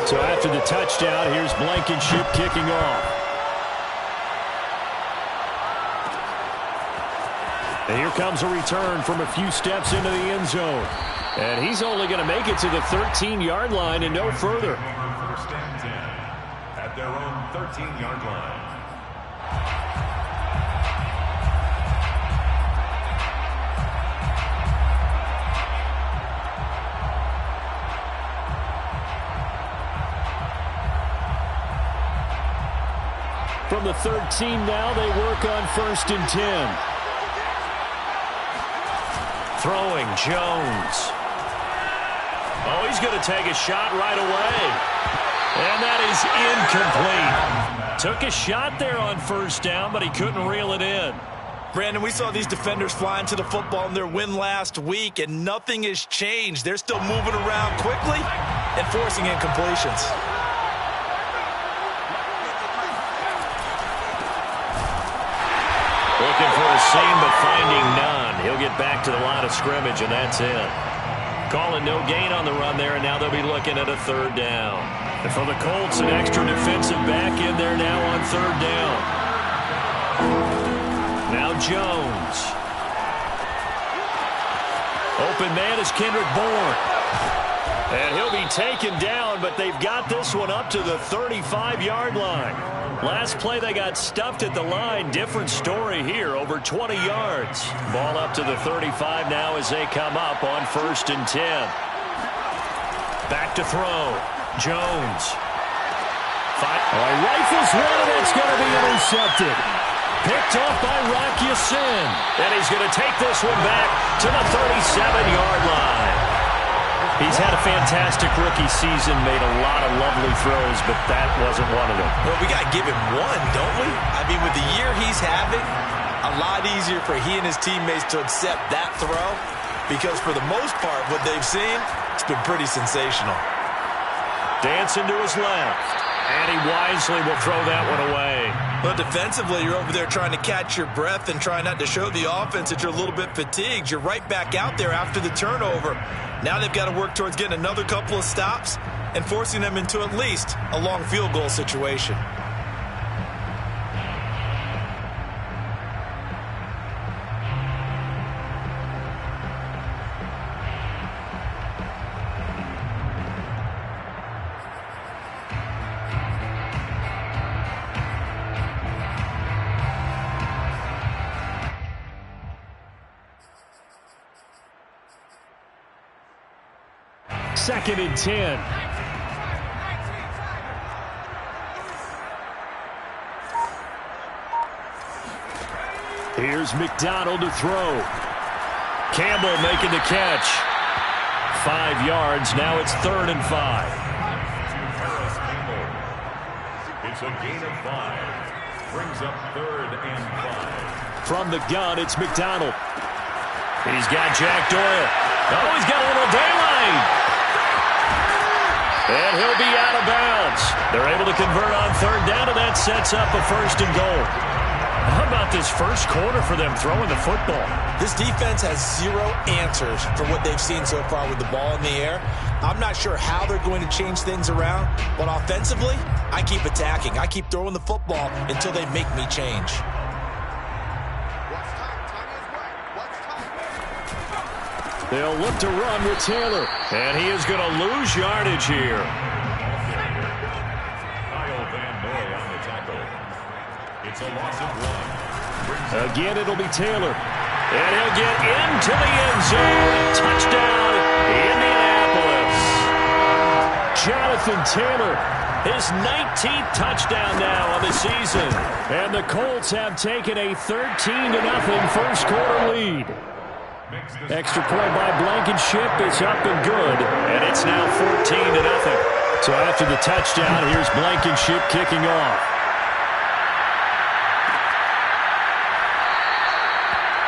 So after the touchdown, here's Blankenship kicking off. And here comes a return from a few steps into the end zone. And he's only going to make it to the 13-yard line and no further. First and 10 at their own 13-yard line. From the 13 now, they work on first and 10. Throwing, Jones. Oh, he's going to take a shot right away. And that is incomplete. Took a shot there on first down, but he couldn't reel it in. Brandon, we saw these defenders flying to the football in their win last week, and nothing has changed. They're still moving around quickly and forcing incompletions. Looking for a seam, but finding none. He'll get back to the line of scrimmage, and that's it. Calling no gain on the run there, and now they'll be looking at a third down. And for the Colts, an extra defensive back in there now on third down. Now Jones. Open man is Kendrick Bourne. And he'll be taken down, but they've got this one up to the 35-yard line. Last play, they got stuffed at the line. Different story here, over 20 yards. Ball up to the 35 now as they come up on first and 10. Back to throw. Jones. Rifles one, and it's going to be intercepted. Picked off by Rock Ya-Sin. And he's going to take this one back to the 37-yard line. He's had a fantastic rookie season, made a lot of lovely throws, but that wasn't one of them. Well, we got to give him one, don't we? I mean, with the year he's having, a lot easier for he and his teammates to accept that throw because for the most part, what they've seen, it's been pretty sensational. Dancing to his left, and he wisely will throw that one away. But defensively, you're over there trying to catch your breath and try not to show the offense that you're a little bit fatigued. You're right back out there after the turnover. Now they've got to work towards getting another couple of stops and forcing them into at least a long field goal situation. Second and 10. Here's McDonald to throw. Campbell making the catch. 5 yards. Now it's 3rd and 5. It's a gain of 5. Brings up 3rd and 5. From the gun, it's McDonald. He's got Jack Doyle. Oh, he's got a little daylight. And he'll be out of bounds. They're able to convert on 3rd down, and that sets up a 1st and goal. How about this first quarter for them throwing the football? This defense has zero answers for what they've seen so far with the ball in the air. I'm not sure how they're going to change things around, but offensively, I keep attacking. I keep throwing the football until they make me change. They'll look to run with Taylor, and he is going to lose yardage here. Kyle Van Noy on the tackle. It's a loss of 1. Again, it'll be Taylor, and he'll get into the end zone. Touchdown, Indianapolis. Jonathan Taylor, his 19th touchdown now on the season, and the Colts have taken a 13-0 first quarter lead. Extra point by Blankenship. It's up and good, and it's now 14-0. So after the touchdown, here's Blankenship kicking off.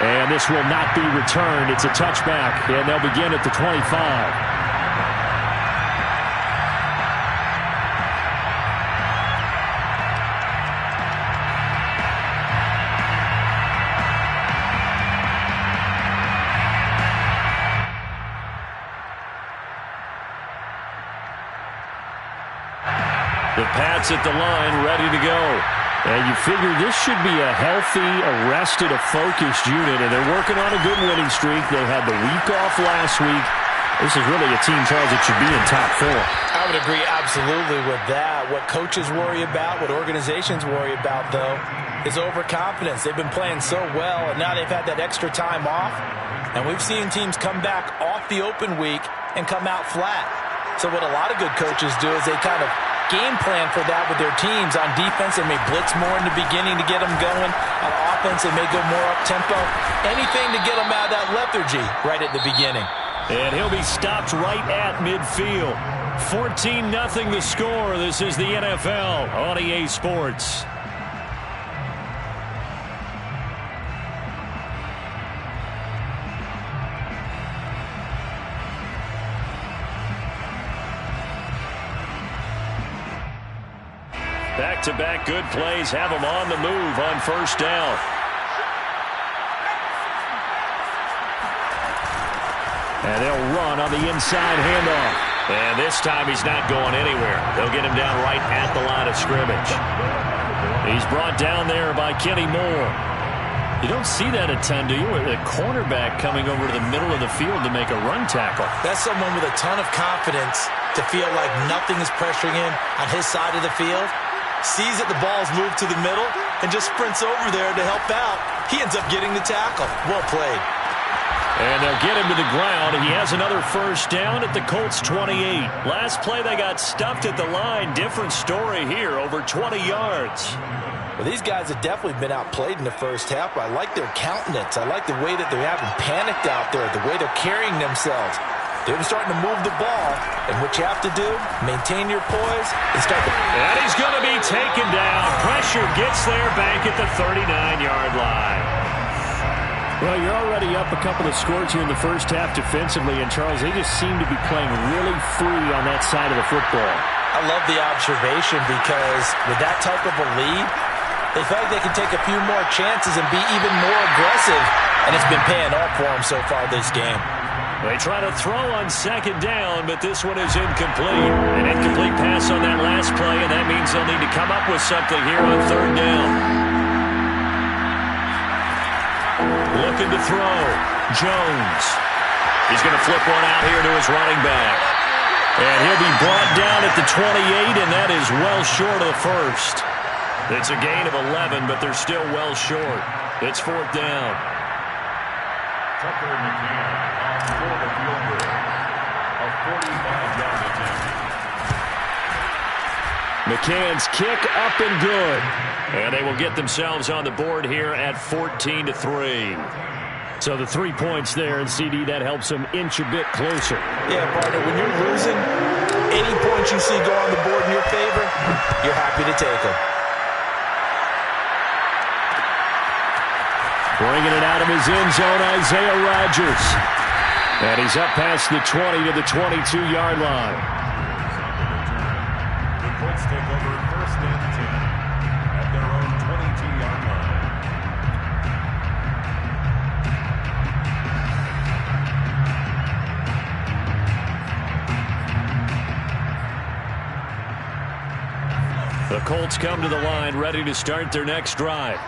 And this will not be returned. It's a touchback, and they'll begin at the 25. Pats at the line, ready to go. And you figure this should be a healthy, arrested, a focused unit, and they're working on a good winning streak. They had the week off last week. This is really a team, Charles, that should be in top 4. I would agree absolutely with that. What coaches worry about, what organizations worry about, though, is overconfidence. They've been playing so well, and now they've had that extra time off. And we've seen teams come back off the open week and come out flat. So what a lot of good coaches do is they kind of game plan for that with their teams. On defense, they may blitz more in the beginning to get them going. On offense, they may go more up-tempo. Anything to get them out of that lethargy right at the beginning. And he'll be stopped right at midfield. 14-0 the score. This is the NFL on EA Sports. Back-to-back good plays have them on the move on first down. And they'll run on the inside handoff. And this time he's not going anywhere. They'll get him down right at the line of scrimmage. He's brought down there by Kenny Moore. You don't see that a ton, do you? A cornerback coming over to the middle of the field to make a run tackle. That's someone with a ton of confidence to feel like nothing is pressuring him on his side of the field. Sees that the ball's moved to the middle and just sprints over there to help out. He ends up getting the tackle. Well played. And they'll get him to the ground. He has another first down at the Colts 28. Last play they got stuffed at the line. Different story here, over 20 yards. Well, these guys have definitely been outplayed in the first half. I like their countenance. I like the way that they haven't panicked out there, the way they're carrying themselves. They're starting to move the ball, and what you have to do, maintain your poise and start to... And he's going to be taken down. Pressure gets there back at the 39-yard line. Well, you're already up a couple of scores here in the first half defensively, and Charles, they just seem to be playing really free on that side of the football. I love the observation because with that type of a lead, they feel like they can take a few more chances and be even more aggressive, and it's been paying off for them so far this game. They try to throw on second down, but this one is incomplete. An incomplete pass on that last play, and that means they'll need to come up with something here on third down. Looking to throw. Jones. He's going to flip one out here to his running back. And he'll be brought down at the 28, and that is well short of the first. It's a gain of 11, but they're still well short. It's fourth down. Tucker McCann for the field goal. A 45-yard attempt. McCann's kick up and good. And they will get themselves on the board here at 14-3. So the 3 points there, and CD, that helps them inch a bit closer. Yeah, partner, when you're losing, any points you see go on the board in your favor, you're happy to take them. Bringing it out of his end zone, Isaiah Rodgers. And he's up past the 20 to the 22-yard line. The Colts take over first and 10 at their own 22-yard line. The Colts come to the line ready to start their next drive.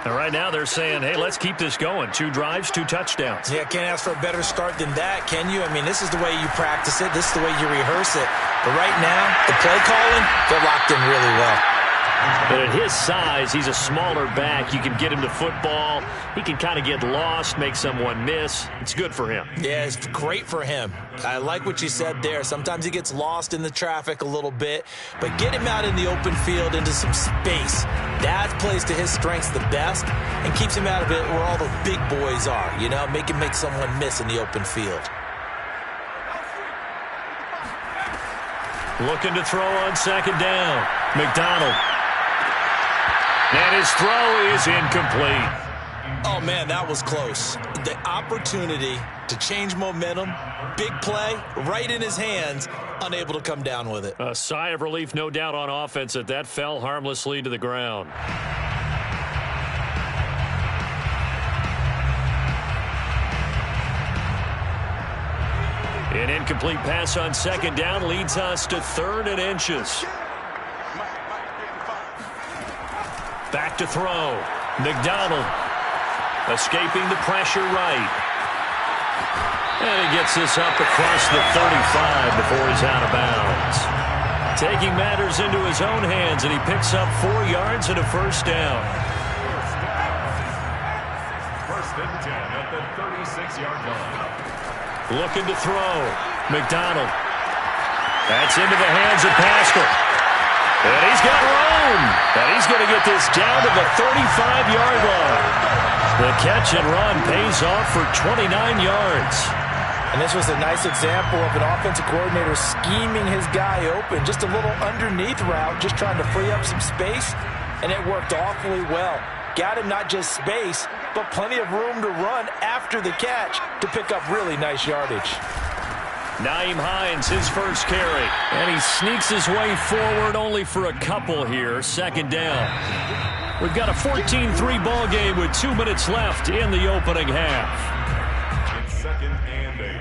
And right now they're saying, hey, let's keep this going. 2 drives, 2 touchdowns. Yeah, can't ask for a better start than that, can you? I mean, this is the way you practice it. This is the way you rehearse it. But right now, the play calling, they're locked in really well. But at his size, he's a smaller back. You can get him to football. He can kind of get lost, make someone miss. It's good for him. Yeah, it's great for him. I like what you said there. Sometimes he gets lost in the traffic a little bit, but get him out in the open field into some space. That plays to his strengths the best and keeps him out of it where all the big boys are, you know, make him make someone miss in the open field. Looking to throw on second down. McDonald. And his throw is incomplete. Oh, man, that was close. The opportunity to change momentum, big play, right in his hands, unable to come down with it. A sigh of relief, no doubt, on offense that that fell harmlessly to the ground. An incomplete pass on second down leads us to 3rd and inches. to throw. McDonald escaping the pressure right. And he gets this up across the 35 before he's out of bounds. Taking matters into his own hands, and he picks up 4 yards and a first down. First and 10 at the 36-yard line. Looking to throw. McDonald. That's into the hands of Pascal. And he's got room. And he's going to get this down to the 35-yard line. The catch and run pays off for 29 yards. And this was a nice example of an offensive coordinator scheming his guy open. Just a little underneath route, just trying to free up some space, and it worked awfully well. Got him not just space, but plenty of room to run after the catch to pick up really nice yardage. Nyheim Hines, his first carry. And he sneaks his way forward only for a couple here. Second down. We've got a 14-3 ball game with 2 minutes left in the opening half. It's second and 8.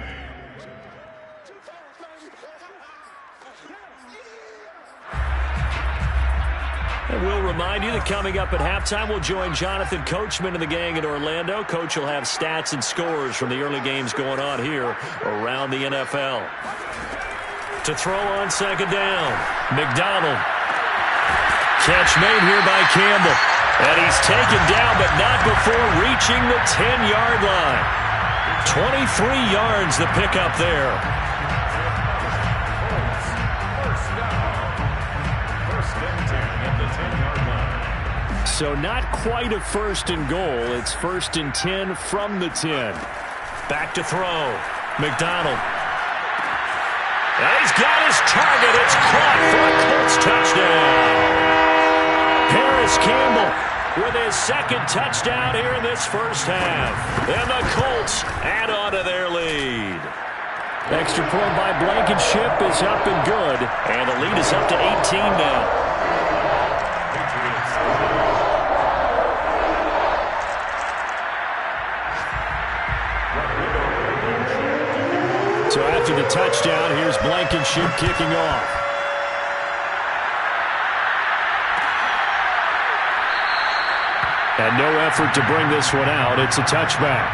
And we'll remind you that coming up at halftime, we'll join Jonathan Coachman and the gang in Orlando. Coach will have stats and scores from the early games going on here around the NFL. To throw on second down, McDonald. Catch made here by Campbell. And he's taken down, but not before reaching the 10-yard line. 23 yards the pickup there. So not quite a first and goal. It's first and 10 from the 10. Back to throw. McDonald. And he's got his target. It's caught for a Colts touchdown. Paris Campbell with his second touchdown here in this first half. And the Colts add on to their lead. Extra point by Blankenship is up and good. And the lead is up to 18 now. So after the touchdown, here's Blankenship kicking off. And no effort to bring this one out. It's a touchback.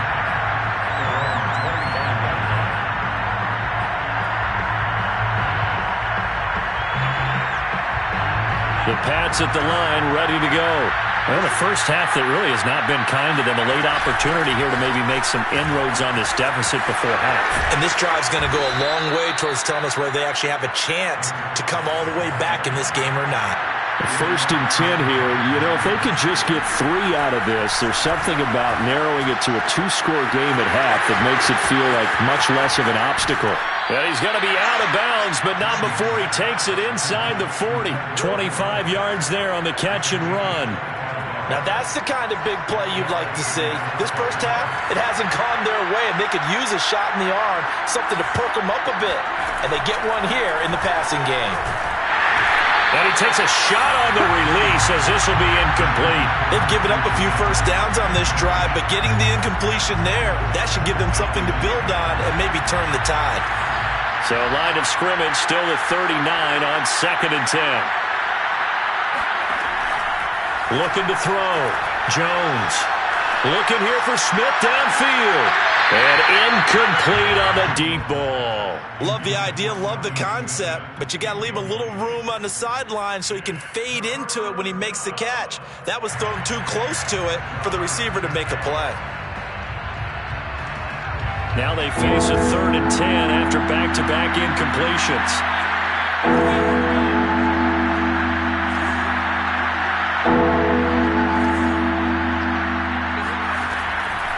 The Pats at the line, ready to go. Well, the first half that really has not been kind to them. A late opportunity here to maybe make some inroads on this deficit before half. And this drive's going to go a long way towards telling us whether they actually have a chance to come all the way back in this game or not. First and 10 here. You know, if they could just get 3 out of this, there's something about narrowing it to a 2-score game at half that makes it feel like much less of an obstacle. And he's going to be out of bounds, but not before he takes it inside the 40. 25 yards there on the catch and run. Now that's the kind of big play you'd like to see. This first half, it hasn't gone their way, and they could use a shot in the arm, something to perk them up a bit. And they get one here in the passing game. And he takes a shot on the release as this will be incomplete. They've given up a few first downs on this drive, but getting the incompletion there, that should give them something to build on and maybe turn the tide. So line of scrimmage still at 39 on second and 10. Looking to throw. Jones. Looking here for Smith downfield. And incomplete on the deep ball. Love the idea, love the concept, but you got to leave a little room on the sideline so he can fade into it when he makes the catch. That was thrown too close to it for the receiver to make a play. Now they face a 3rd and 10 after back-to-back incompletions.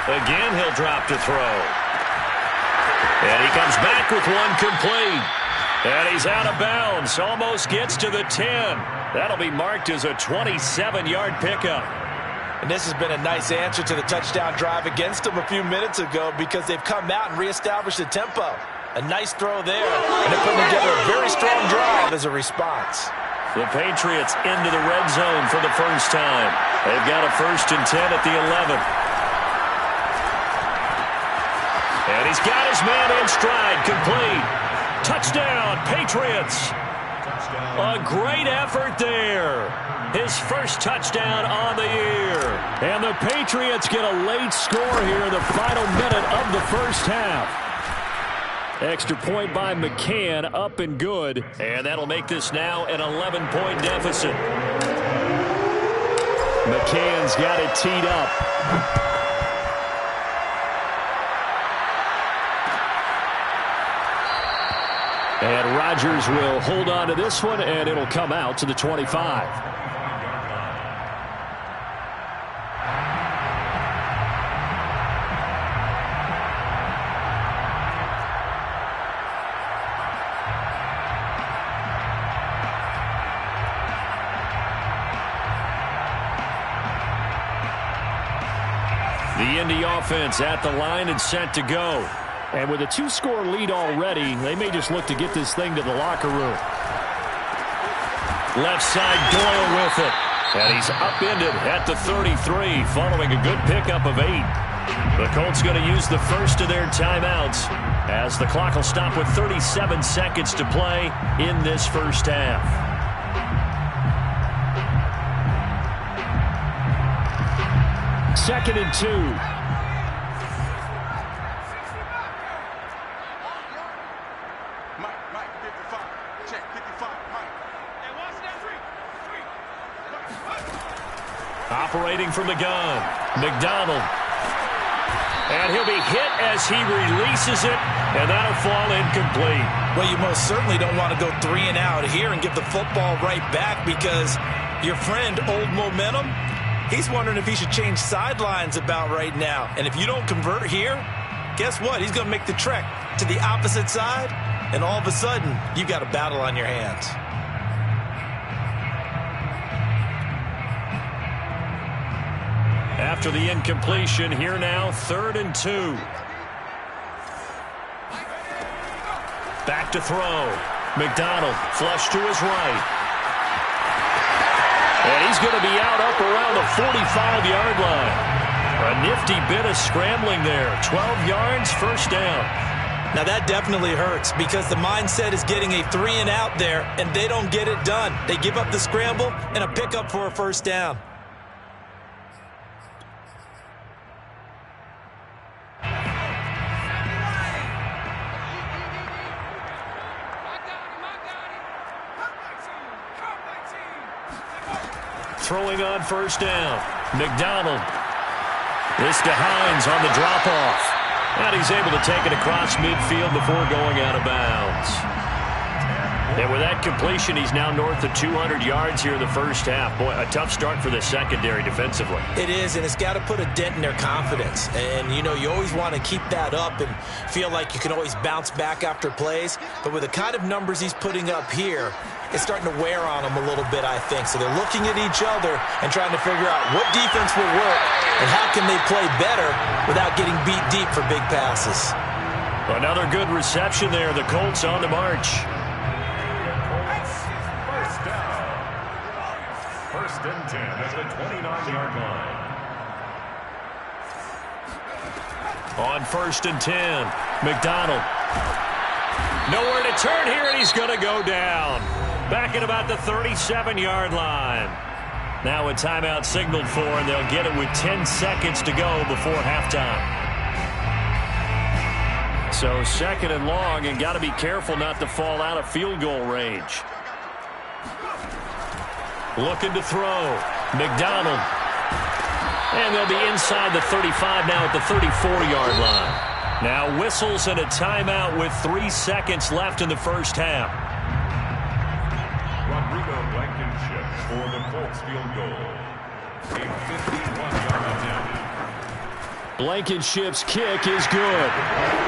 Again, he'll drop to throw. And he comes back with one complete. And he's out of bounds. Almost gets to the 10. That'll be marked as a 27-yard pickup. And this has been a nice answer to the touchdown drive against them a few minutes ago because they've come out and reestablished the tempo. A nice throw there. And they're putting together a very strong drive as a response. The Patriots into the red zone for the first time. They've got a 1st and 10 at the 11. And he's got his man in stride, complete. Touchdown, Patriots. A great effort there. his first touchdown on the year. And the Patriots get a late score here in the final minute of the first half. Extra point by McCann, up and good. And that'll make this now an 11-point deficit. McCann's got it teed up. And Rodgers will hold on to this one, and it'll come out to the 25. The Indy offense at the line and set to go. And with a 2-score lead already, they may just look to get this thing to the locker room. Left side, Doyle with it. And he's upended at the 33 following a good pickup of 8. The Colts going to use the first of their timeouts as the clock will stop with 37 seconds to play in this first half. Second and 2. Operating from the gun, McDonald. And he'll be hit as he releases it, and that'll fall incomplete. Well, you most certainly don't want to go 3 and out here and give the football right back because your friend, Old Momentum, he's wondering if he should change sidelines about right now. And if you don't convert here, guess what? He's going to make the trek to the opposite side, and all of a sudden, you've got a battle on your hands. After the incompletion, here now, 3rd and 2. Back to throw. McDonald, flush to his right. And he's going to be out up around the 45-yard line. A nifty bit of scrambling there. 12 yards, first down. Now that definitely hurts because the mindset is getting a 3 and out there, and they don't get it done. They give up the scramble and a pickup for a first down. Throwing on first down. McDonald. This to Hines on the drop-off. And he's able to take it across midfield before going out of bounds. And with that completion, he's now north of 200 yards here in the first half. Boy, a tough start for the secondary defensively. It is, and it's got to put a dent in their confidence. And, you know, you always want to keep that up and feel like you can always bounce back after plays. But with the kind of numbers he's putting up here, it's starting to wear on them a little bit, I think. So they're looking at each other and trying to figure out what defense will work and how can they play better without getting beat deep for big passes. Another good reception there. The Colts on the march. First and 10 at the 29-yard line. On 1st and 10, McDonald. Nowhere to turn here, and he's going to go down. Back at about the 37-yard line. Now a timeout signaled for, and they'll get it with 10 seconds to go before halftime. So 2nd and long, and got to be careful not to fall out of field goal range. Looking to throw. McDonald. And they'll be inside the 35 now at the 34-yard line. Now whistles and a timeout with 3 seconds left in the first half. Rodrigo Blankenship for the Colts field goal. A 51-yard attempt. Blankenship's kick is good.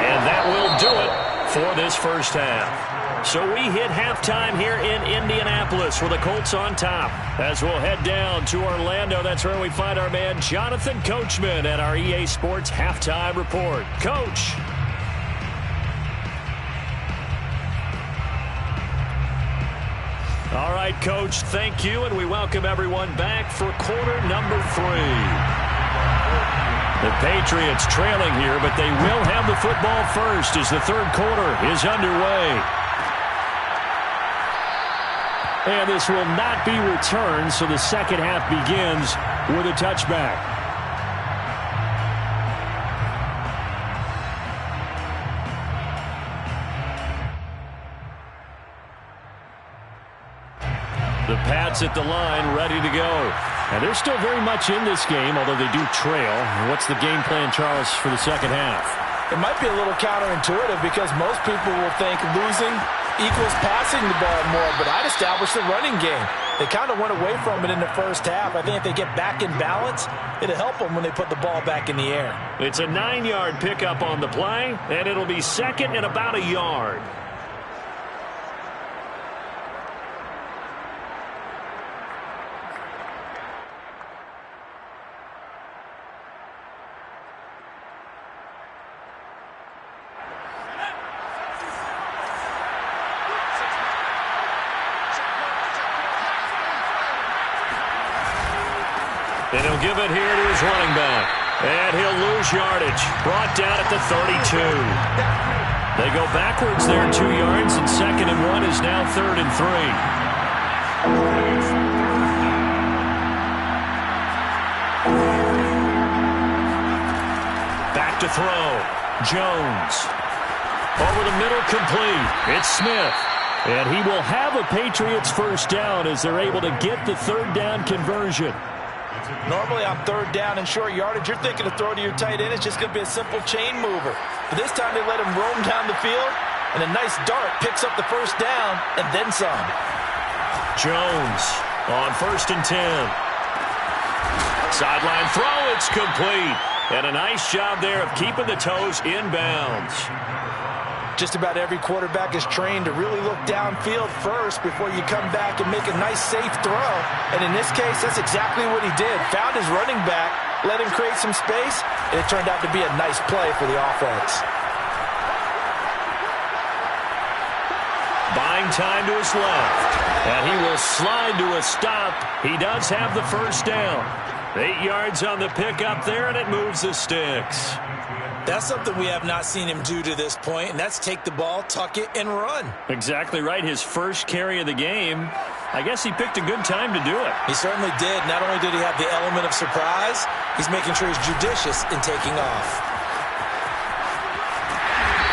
And that will do it for this first half. So we hit halftime here in Indianapolis with the Colts on top. As we'll head down to Orlando, that's where we find our man Jonathan Coachman at our EA Sports Halftime Report. Coach. All right, Coach, thank you, and we welcome everyone back for quarter number 3. The Patriots trailing here, but they will have the football first as the third quarter is underway. And this will not be returned, so the second half begins with a touchback. The Pats at the line, ready to go. And they're still very much in this game, although they do trail. What's the game plan, Charles, for the second half? It might be a little counterintuitive because most people will think losing equals passing the ball more, but I'd establish the running game. They kind of went away from it in the first half. I think if they get back in balance, it'll help them when they put the ball back in the air. It's a 9-yard pickup on the play, and it'll be second and about a yard. And he'll give it here to his running back. And he'll lose yardage. Brought down at the 32. They go backwards there 2 yards, and 2nd and 1 is now 3rd and 3. Back to throw. Jones. Over the middle, complete. It's Smith. And he will have a Patriots first down as they're able to get the 3rd down conversion. Normally on 3rd down and short yardage, you're thinking to throw to your tight end. It's just going to be a simple chain mover. But this time they let him roam down the field, and a nice dart picks up the first down and then some. Jones on 1st and 10. Sideline throw, it's complete. And a nice job there of keeping the toes in bounds. Just about every quarterback is trained to really look downfield first before you come back and make a nice, safe throw. And in this case, that's exactly what he did. Found his running back, let him create some space, and it turned out to be a nice play for the offense. Buying time to his left. And he will slide to a stop. He does have the first down. 8 yards on the pickup there, and it moves the sticks. That's something we have not seen him do to this point, and that's take the ball, tuck it, and run. Exactly right. His first carry of the game. I guess he picked a good time to do it. He certainly did. Not only did he have the element of surprise, he's making sure he's judicious in taking off.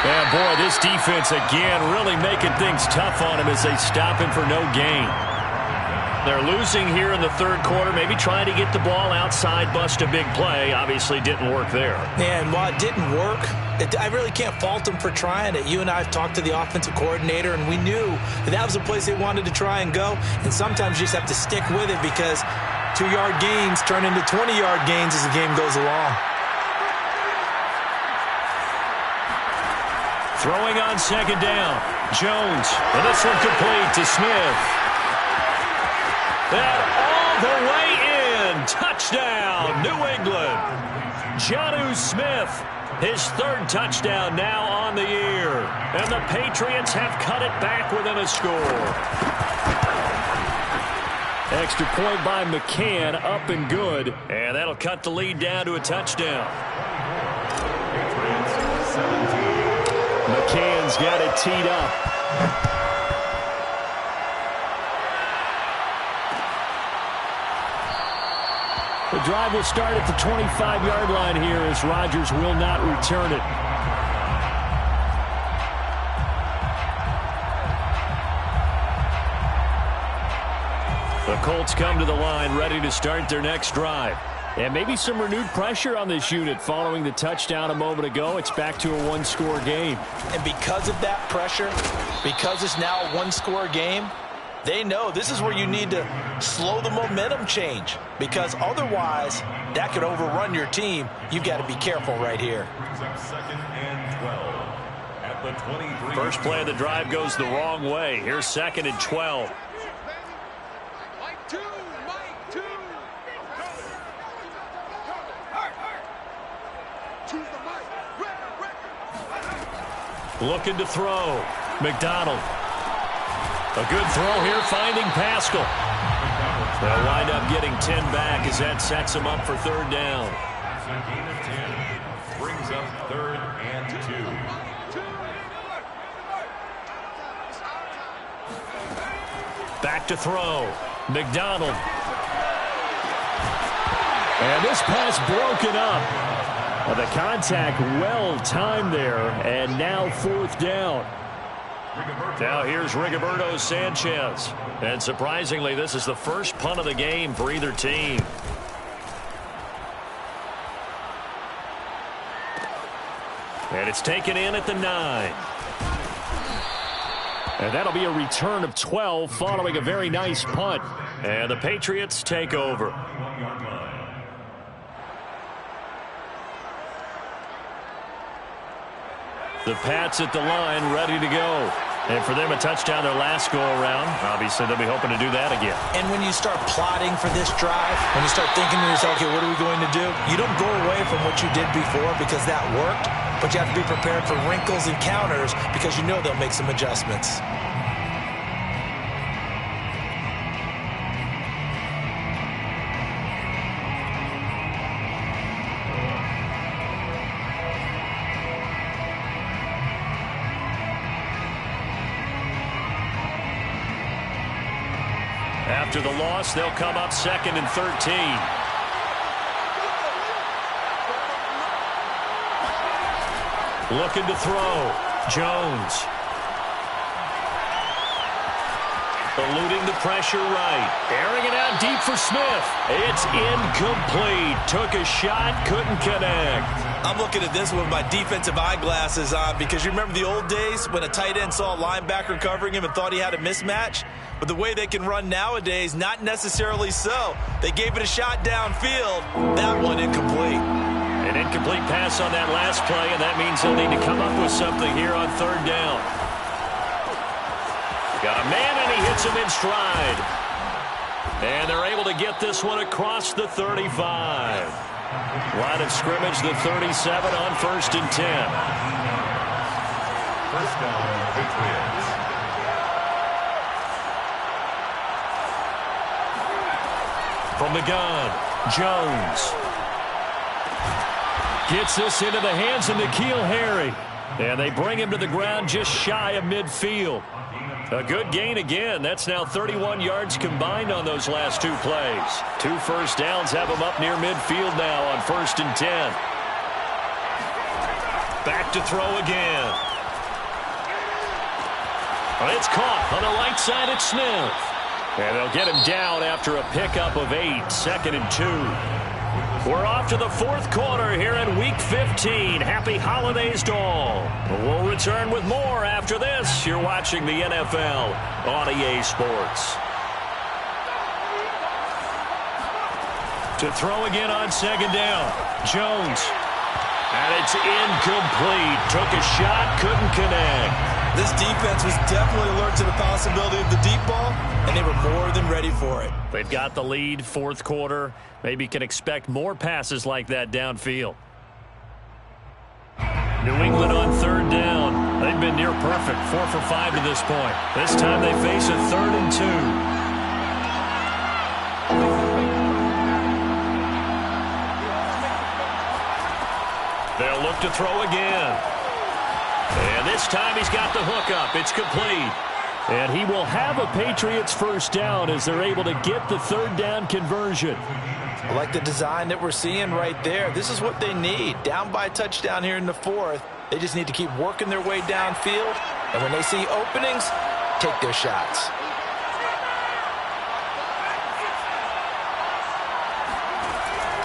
Yeah, boy, this defense again really making things tough on him as they stop him for no gain. They're losing here in the 3rd quarter, maybe trying to get the ball outside, bust a big play. Obviously didn't work there. And while it didn't work, I really can't fault them for trying it. You and I have talked to the offensive coordinator, and we knew that was a place they wanted to try and go. And sometimes you just have to stick with it because 2-yard gains turn into 20-yard gains as the game goes along. Throwing on 2nd down. Jones. And this one complete to Smith. And all the way in. Touchdown, New England. Jonnu Smith, his 3rd touchdown now on the year. And the Patriots have cut it back within a score. Extra point by McCann, up and good. And that'll cut the lead down to a touchdown. McCann's got it teed up. The drive will start at the 25-yard line here as Rodgers will not return it. The Colts come to the line ready to start their next drive. And maybe some renewed pressure on this unit following the touchdown a moment ago. It's back to a 1-score game. And because of that pressure, because it's now a 1-score game, they know this is where you need to slow the momentum change because otherwise that could overrun your team. You've got to be careful right here. 2nd and 12 at the 23. First play of the drive goes the wrong way. Here's 2nd and 12. Looking to throw. McDonald. A good throw here, finding Pascal. They'll wind up getting 10 back as that sets him up for 3rd down. It's a gain of 10. Brings up 3rd and 2. Back to throw. McDonald. And this pass broken up. The contact well timed there, and now 4th down. Now here's Rigoberto Sanchez. And surprisingly, this is the first punt of the game for either team. And it's taken in at the 9. And that'll be a return of 12 following a very nice punt. And the Patriots take over. The Pats at the line, ready to go. And for them, a touchdown their last go-around. Obviously, they'll be hoping to do that again. And when you start plotting for this drive, when you start thinking to yourself, okay, what are we going to do? You don't go away from what you did before because that worked, but you have to be prepared for wrinkles and counters because you know they'll make some adjustments. After the loss, they'll come up 2nd and 13. Looking to throw. Jones. Eluding the pressure right. Airing it out deep for Smith. It's incomplete. Took a shot, couldn't connect. I'm looking at this with my defensive eyeglasses on because you remember the old days when a tight end saw a linebacker covering him and thought he had a mismatch? But the way they can run nowadays, not necessarily so. They gave it a shot downfield. That one incomplete. An incomplete pass on that last play, and that means they'll need to come up with something here on 3rd down. Got a man, and he hits him in stride. And they're able to get this one across the 35. Line of scrimmage, the 37 on 1st and 10. First down, Patriots. From the gun, Jones. Gets this into the hands of N'Keal Harry. And they bring him to the ground just shy of midfield. A good gain again. That's now 31 yards combined on those last 2 plays. 2 first downs have them up near midfield now on 1st and 10. Back to throw again. It's caught on the right side at Smith. And they'll get him down after a pickup of 8, 2nd and 2. We're off to the 4th quarter here in Week 15. Happy holidays to all. We'll return with more after this. You're watching the NFL on EA Sports. To throw again on 2nd down. Jones. And it's incomplete. Took a shot, couldn't connect. This defense was definitely alert to the possibility of the deep ball, and they were more than ready for it. They've got the lead, 4th quarter. Maybe can expect more passes like that downfield. New England on 3rd down. They've been near perfect, 4 for 5 to this point. This time they face a 3rd and 2. They'll look to throw again. And this time he's got the hook up. It's complete. And he will have a Patriots first down as they're able to get the 3rd down conversion. I like the design that we're seeing right there. This is what they need. Down by a touchdown here in the 4th. They just need to keep working their way downfield. And when they see openings, take their shots.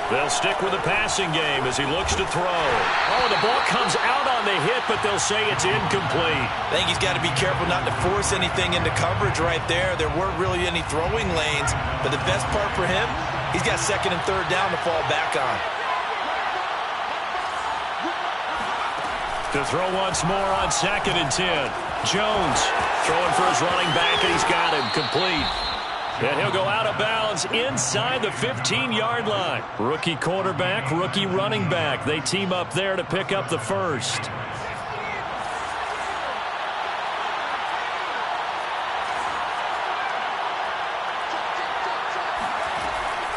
They'll stick with the passing game as he looks to throw. Oh, the ball comes out on the hit, but they'll say it's incomplete. I think he's got to be careful not to force anything into coverage right there. There weren't really any throwing lanes, but the best part for him, he's got 2nd and 3rd down to fall back on. To throw once more on 2nd and 10. Jones throwing for his running back, and he's got him complete. And he'll go out of bounds inside the 15-yard line. Rookie quarterback, rookie running back. They team up there to pick up the first.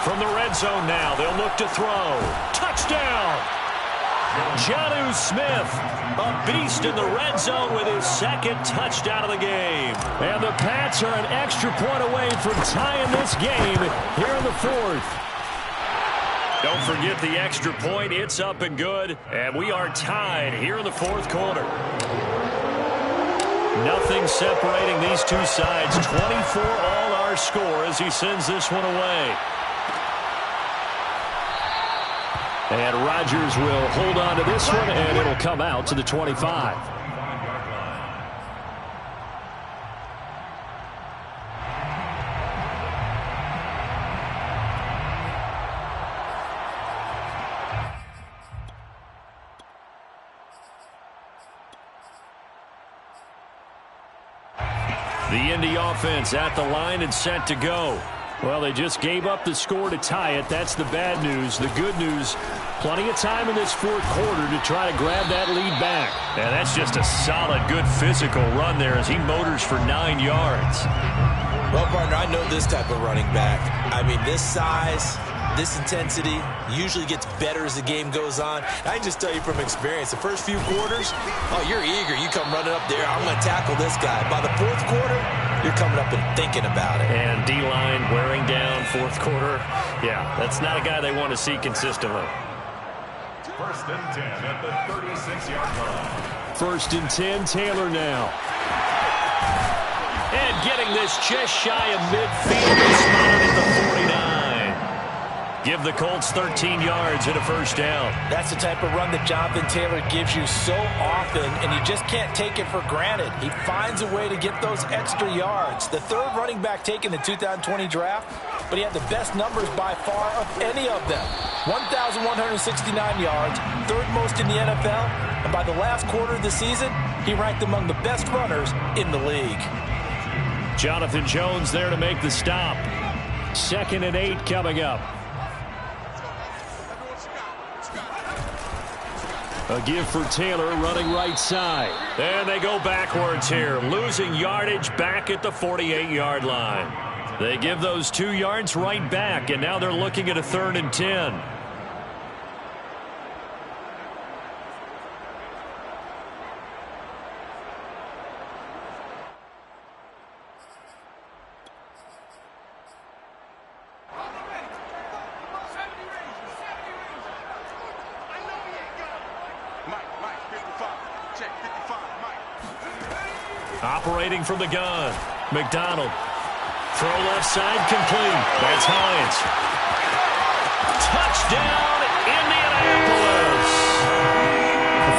From the red zone now, they'll look to throw. Touchdown! Jonnu Smith, a beast in the red zone with his second touchdown of the game. And the Pats are an extra point away from tying this game here in the fourth. Don't forget the extra point. It's up and good. And we are tied here in the fourth quarter. Nothing separating these two sides. 24 all our score as he sends this one away. And Rodgers will hold on to this one, and it'll come out to the 25. The Indy offense at the line and set to go. Well, they just gave up the score to tie it. That's the bad news. The good news, plenty of time in this fourth quarter to try to grab that lead back. And that's just a solid, good physical run there as he motors for 9 yards. Well, partner, I know this type of running back. I mean, this size, this intensity usually gets better as the game goes on. I can just tell you from experience, the first few quarters, oh, you're eager. You come running up there, I'm going to tackle this guy. By the fourth quarter, you're coming up and thinking about it. And D-line wearing down fourth quarter. Yeah, that's not a guy they want to see consistently. First and 10 at the 36-yard line. First and 10, Taylor now. And getting this just shy of midfield, spotted at the 49. Give the Colts 13 yards and a first down. That's the type of run that Jonathan Taylor gives you so often, and you just can't take it for granted. He finds a way to get those extra yards. The third running back taken in the 2020 draft, but he had the best numbers by far of any of them. 1,169 yards, third most in the NFL, and by the last quarter of the season, he ranked among the best runners in the league. Jonathan Jones there to make the stop. 2nd and 8 coming up. A give for Taylor running right side. And they go backwards here, losing yardage back at the 48-yard line. They give those 2 yards right back, and now they're looking at a 3rd and 10. Operating from the gun, McDonald. Throw left side complete. That's Hines. Touchdown, Indianapolis.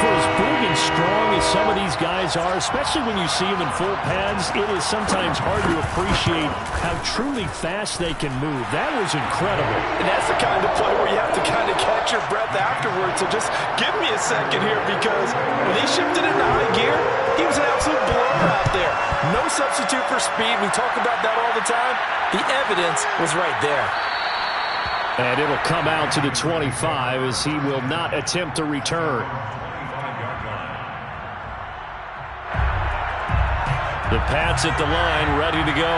For as big and strong as some of these guys are, especially when you see them in full pads, it is sometimes hard to appreciate how truly fast they can move. That was incredible. And that's the kind of play where you have to kind of catch your breath afterwards. So just give me a second here, because when he shifted into high gear, he was an absolute blower out there. No substitute for speed. We talk about that all the time. The evidence was right there. And it'll come out to the 25 as he will not attempt to return. The Pats at the line, ready to go.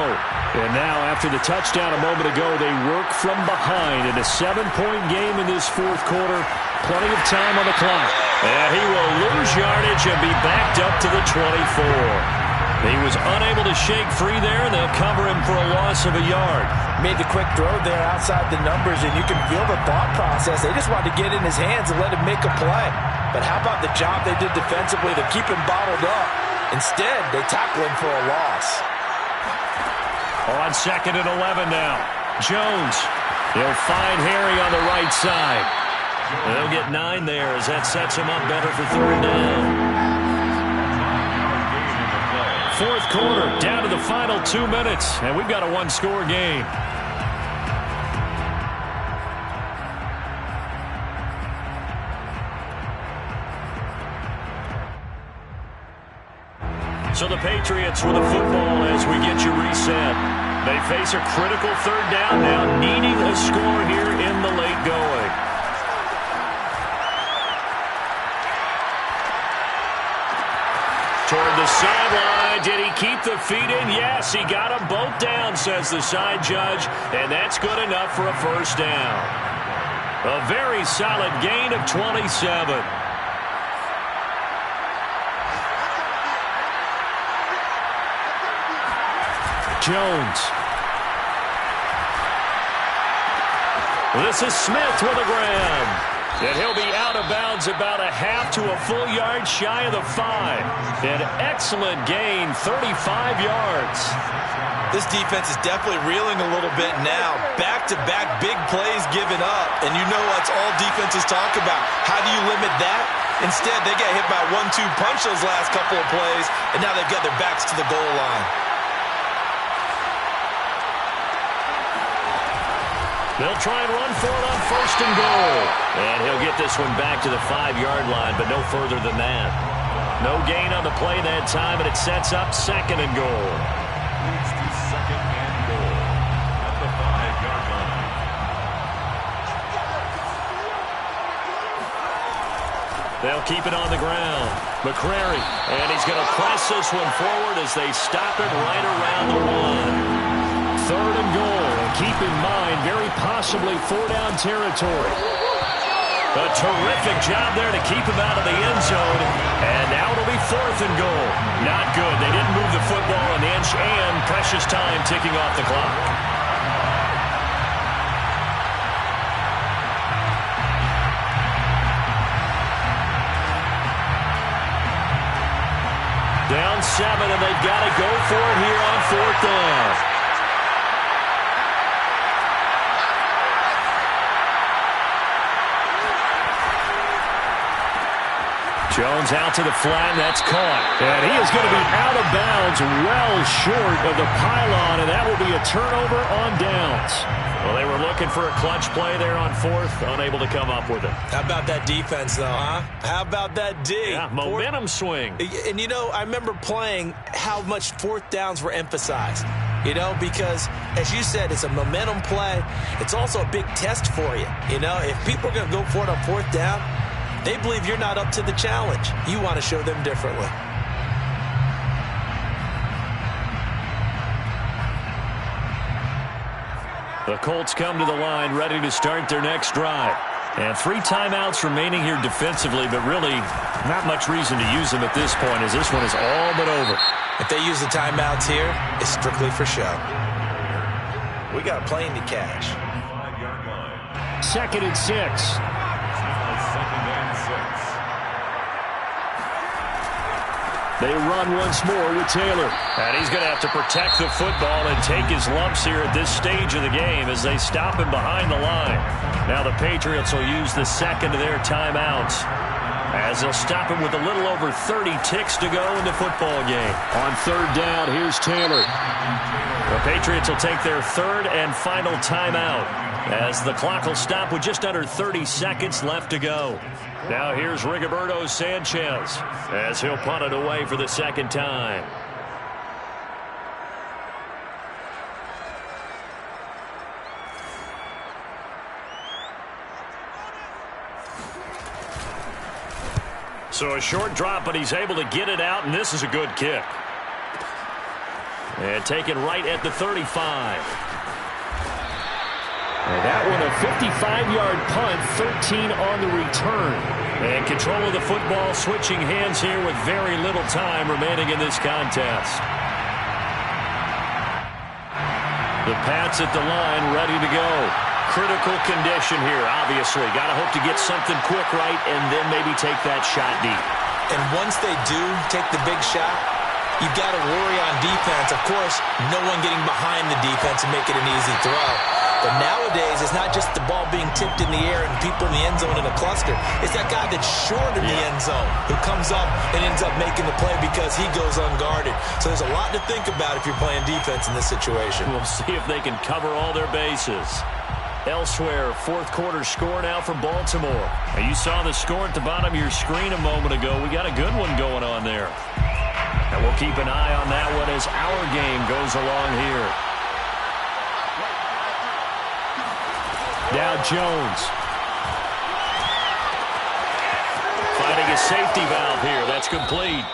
And now, after the touchdown a moment ago, they work from behind in a 7-point game in this fourth quarter. Plenty of time on the clock. And he will lose yardage and be backed up to the 24. He was unable to shake free there, and they'll cover him for a loss of a yard. Made the quick throw there outside the numbers, and you can feel the thought process. They just wanted to get in his hands and let him make a play. But how about the job they did defensively to keep him bottled up? Instead, they tackle him for a loss. On 2nd and 11 now. Jones. He'll find Harry on the right side. They'll get 9 there as that sets him up better for 3rd down. Fourth quarter, down to the final 2 minutes, and we've got a 1-score game. So the Patriots with the football as we get you reset. They face a critical 3rd down now, needing a score here in the late going. Toward the sideline. Did he keep the feet in? Yes, he got them both down, says the side judge, and that's good enough for a first down. A very solid gain of 27. Jones. This is Smith with a grab. And he'll be out of bounds about a half to a full yard shy of the 5. An excellent gain, 35 yards. This defense is definitely reeling a little bit now. Back-to-back big plays given up. And you know what's all defenses talk about. How do you limit that? Instead, they get hit by a 1-2 punch those last couple of plays, and now they've got their backs to the goal line. They'll try and run for it on 1st and goal. And he'll get this one back to the 5-yard line, but no further than that. No gain on the play that time, and it sets up 2nd and goal. Leads to 2nd and goal at the 5-yard line. They'll keep it on the ground. McCrary, and he's going to press this one forward as they stop it right around the 1. 3rd and goal. Keep in mind, very possibly 4-down territory. A terrific job there to keep him out of the end zone. And now it'll be 4th and goal. Not good. They didn't move the football an inch, and precious time ticking off the clock. Down 7, and they've got to go for it here on 4th down. Jones out to the flat, and that's caught. And he is going to be out of bounds, well short of the pylon, and that will be a turnover on downs. Well, they were looking for a clutch play there on 4th, unable to come up with it. How about that defense, though, huh? How about that D? Yeah, momentum swing. And, you know, I remember playing how much 4th downs were emphasized. You know, because, as you said, it's a momentum play. It's also a big test for you. You know, if people are going to go for it on 4th down, they believe you're not up to the challenge. You want to show them differently. The Colts come to the line ready to start their next drive. And 3 timeouts remaining here defensively, but really not much reason to use them at this point as this one is all but over. If they use the timeouts here, it's strictly for show. We got a plane to catch. 5-yard line. 2nd and 6. 2nd and 6. They run once more with Taylor. And he's going to have to protect the football and take his lumps here at this stage of the game as they stop him behind the line. Now the Patriots will use the 2nd of their timeouts as they'll stop him with a little over 30 ticks to go in the football game. On 3rd down, here's Taylor. The Patriots will take their 3rd and final timeout as the clock will stop with just under 30 seconds left to go. Now here's Rigoberto Sanchez as he'll punt it away for the 2nd time. So a short drop, but he's able to get it out, and this is a good kick. And taken right at the 35. And that one a 55-yard punt, 13 on the return. And control of the football, switching hands here with very little time remaining in this contest. The Pats at the line, ready to go. Critical condition here, obviously. Got to hope to get something quick right and then maybe take that shot deep. And once they do take the big shot, you've got to worry on defense. Of course, no one getting behind the defense and make it an easy throw. But nowadays, it's not just the ball being tipped in the air and people in the end zone in a cluster. It's that guy that's short in the end zone who comes up and ends up making the play because he goes unguarded. So there's a lot to think about if you're playing defense in this situation. We'll see if they can cover all their bases. Elsewhere, 4th quarter score now from Baltimore. Now, you saw the score at the bottom of your screen a moment ago. We got a good one going on there. And we'll keep an eye on that one as our game goes along here. Now Jones. Finding a safety valve here. That's complete.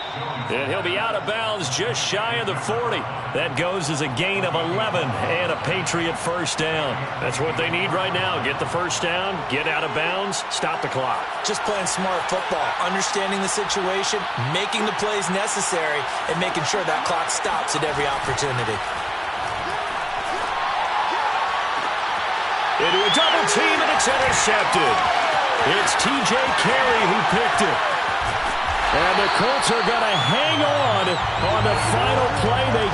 And he'll be out of bounds just shy of the 40. That goes as a gain of 11 and a Patriot 1st down. That's what they need right now. Get the 1st down, get out of bounds, stop the clock. Just playing smart football, understanding the situation, making the plays necessary, and making sure that clock stops at every opportunity. intercepted. It's T.J. Carey who picked it. And the Colts are going to hang on the final play they get.